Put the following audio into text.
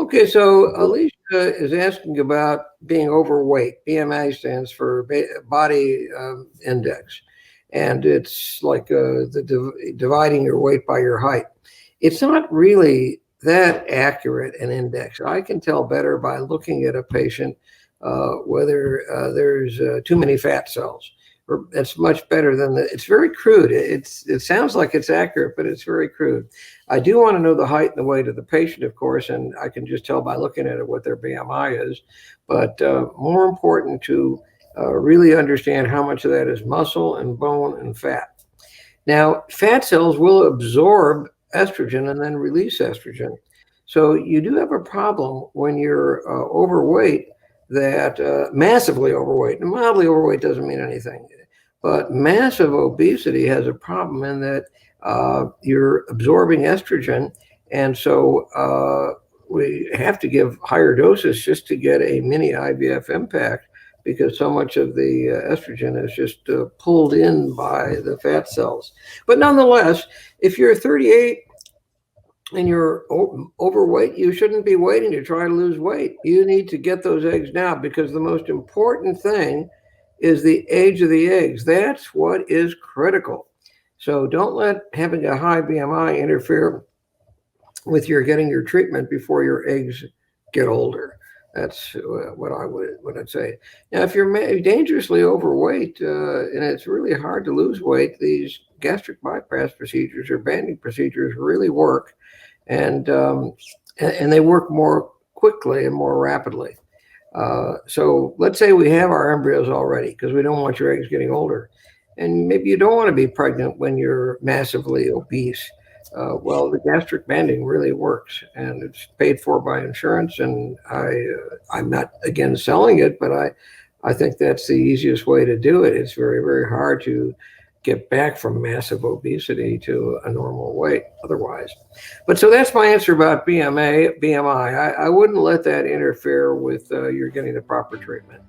Okay, so Alicia is asking about being overweight. BMI stands for body index, and it's like dividing your weight by your height. It's not really that accurate an index. I can tell better by looking at a patient whether there's too many fat cells. It's much better than it's very crude. It sounds like it's accurate, but it's very crude. I do want to know the height and the weight of the patient, of course, and I can just tell by looking at it what their BMI is. But more important to really understand how much of that is muscle and bone and fat. Now, fat cells will absorb estrogen and then release estrogen. So you do have a problem when you're overweight, that massively overweight. And mildly overweight doesn't mean anything. But massive obesity has a problem in that you're absorbing estrogen. And so we have to give higher doses just to get a mini-IVF impact, because so much of the estrogen is just pulled in by the fat cells. But nonetheless, if you're 38 and you're overweight, you shouldn't be waiting to try to lose weight. You need to get those eggs now, because the most important thing is the age of the eggs. That's what is critical. So don't let having a high BMI interfere with your getting your treatment before your eggs get older. That's what I'd say. Now, if you're dangerously overweight and it's really hard to lose weight, these gastric bypass procedures or banding procedures really work, and they work more quickly and more rapidly. So let's say we have our embryos already, because we don't want your eggs getting older, and maybe you don't want to be pregnant when you're massively obese. Well, the gastric banding really works, and it's paid for by insurance. And I'm not against selling it, but I think that's the easiest way to do it. It's very, very hard to get back from massive obesity to a normal weight otherwise. But so that's my answer about BMI. I wouldn't let that interfere with your getting the proper treatment.